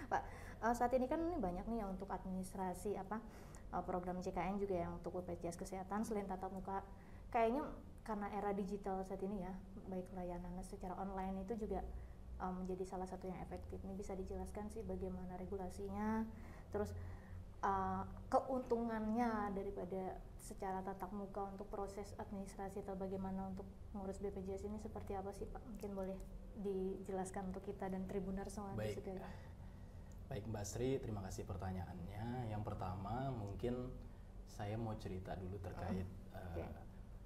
Pak, saat ini kan ini banyak nih ya untuk administrasi program JKN juga yang untuk BPJS Kesehatan selain tatap muka. Kayaknya karena era digital saat ini ya, baik layanan secara online itu juga menjadi salah satu yang efektif. Ini bisa dijelaskan sih bagaimana regulasinya, terus keuntungannya daripada secara tatap muka untuk proses administrasi atau bagaimana untuk mengurus BPJS ini seperti apa sih Pak? Mungkin boleh dijelaskan untuk kita dan Tribuner semua. Baik, baik Mbak Sri, terima kasih pertanyaannya. Yang pertama mungkin saya mau cerita dulu terkait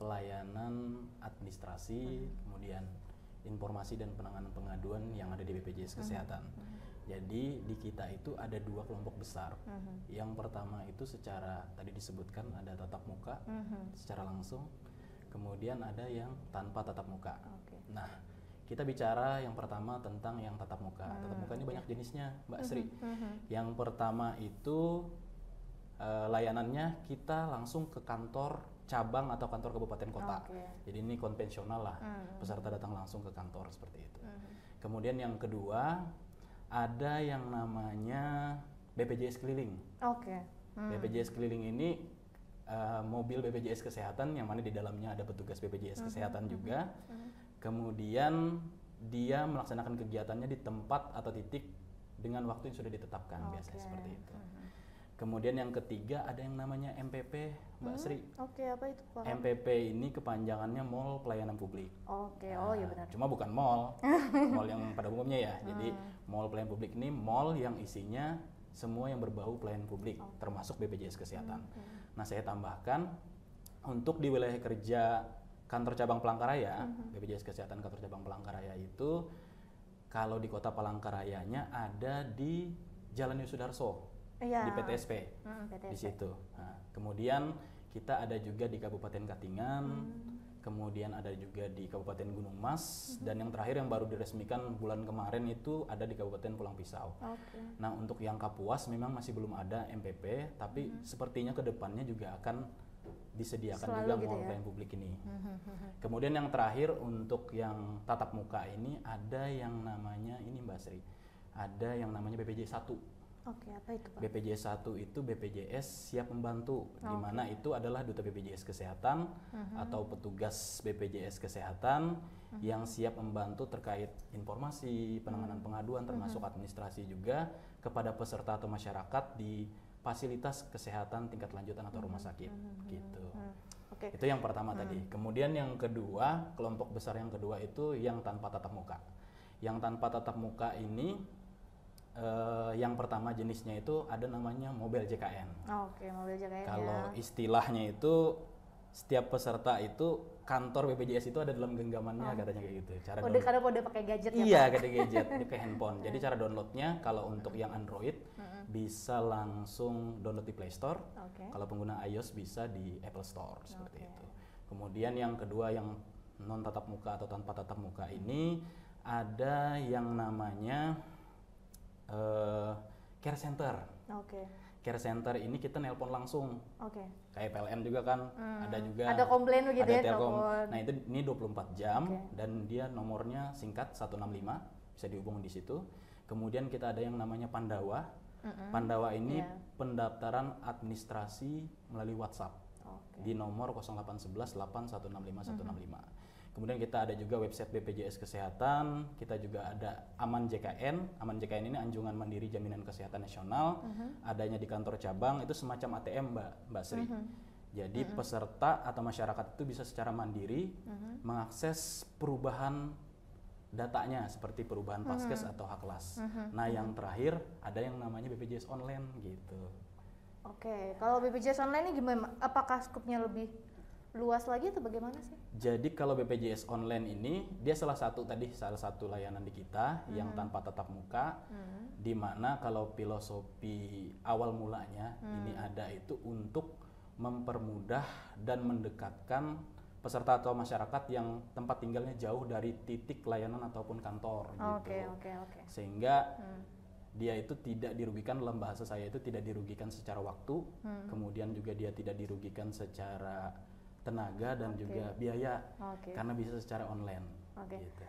pelayanan administrasi, kemudian informasi dan penanganan pengaduan yang ada di BPJS Kesehatan. Jadi di kita itu ada dua kelompok besar. Yang pertama itu secara tadi disebutkan ada tatap muka secara langsung, kemudian ada yang tanpa tatap muka. Nah, kita bicara yang pertama tentang yang tatap muka. Tatap muka ini banyak jenisnya, Mbak Sri. Yang pertama itu layanannya kita langsung ke kantor cabang atau kantor kabupaten kota. Jadi ini konvensional lah, peserta datang langsung ke kantor seperti itu. Kemudian yang kedua ada yang namanya BPJS keliling. BPJS keliling ini mobil BPJS Kesehatan yang mana di dalamnya ada petugas BPJS Kesehatan juga. Kemudian dia melaksanakan kegiatannya di tempat atau titik dengan waktu yang sudah ditetapkan, biasanya seperti itu. Kemudian yang ketiga ada yang namanya MPP, Mbak Sri. Apa itu Pak? MPP ini kepanjangannya Mall Pelayanan Publik. Oh iya benar. Cuma bukan mall, mall yang pada umumnya ya. Jadi Mall Pelayanan Publik ini mall yang isinya semua yang berbau pelayanan publik, termasuk BPJS Kesehatan. Nah, saya tambahkan untuk di wilayah kerja kantor cabang Palangkaraya, BPJS Kesehatan kantor cabang Palangkaraya itu kalau di kota Palangkarayanya ada di Jalan Yosudarso. Di PTSP, di situ. Nah, kemudian kita ada juga di Kabupaten Katingan, kemudian ada juga di Kabupaten Gunung Mas, dan yang terakhir yang baru diresmikan bulan kemarin itu ada di Kabupaten Pulang Pisau. Nah, untuk yang Kapuas memang masih belum ada MPP, tapi sepertinya kedepannya juga akan disediakan juga mall pelayanan publik ini. Kemudian yang terakhir untuk yang tatap muka ini ada yang namanya ini Mbak Sri, ada yang namanya BPJS 1. Apa itu Pak? BPJS 1 itu BPJS siap membantu, di mana itu adalah duta BPJS Kesehatan atau petugas BPJS Kesehatan yang siap membantu terkait informasi, penanganan pengaduan, termasuk administrasi juga kepada peserta atau masyarakat di fasilitas kesehatan tingkat lanjutan atau rumah sakit, gitu. Itu yang pertama tadi. Kemudian yang kedua, kelompok besar yang kedua itu yang tanpa tatap muka. Yang tanpa tatap muka ini yang pertama jenisnya itu ada namanya Mobile JKN. Mobile JKN. Kalau istilahnya itu setiap peserta itu kantor BPJS itu ada dalam genggamannya, katanya kayak gitu. Karena udah pakai gadget ya? Iya, pakai gadget, pakai handphone. Jadi cara downloadnya kalau untuk yang Android bisa langsung download di Play Store. Kalau pengguna iOS bisa di Apple Store seperti itu. Kemudian yang kedua yang non tatap muka atau tanpa tatap muka ini ada yang namanya care center. Care center ini kita nelpon langsung. Kayak PLN juga kan, ada juga. Ada komplain begitu ya, Telkom. Nah, ini 24 jam dan dia nomornya singkat 165, bisa dihubungi di situ. Kemudian kita ada yang namanya Pandawa. Pandawa ini pendaftaran administrasi melalui WhatsApp. Di nomor 0811 8165 165. Kemudian kita ada juga website BPJS Kesehatan, kita juga ada Aman JKN. Aman JKN ini Anjungan Mandiri Jaminan Kesehatan Nasional, adanya di kantor cabang, itu semacam ATM Mbak Sri. Jadi peserta atau masyarakat itu bisa secara mandiri mengakses perubahan datanya seperti perubahan Paskes atau Haklas. Nah, yang terakhir ada yang namanya BPJS online gitu. Kalau BPJS online ini gimana? Apakah skupnya lebih luas lagi atau bagaimana sih? Jadi kalau BPJS online ini dia salah satu layanan di kita yang tanpa tatap muka, di mana kalau filosofi awal mulanya ini ada itu untuk mempermudah dan mendekatkan peserta atau masyarakat yang tempat tinggalnya jauh dari titik layanan ataupun kantor gitu. Sehingga dia itu tidak dirugikan, dalam bahasa saya itu tidak dirugikan secara waktu, kemudian juga dia tidak dirugikan secara tenaga dan juga biaya, karena bisa secara online. Gitu.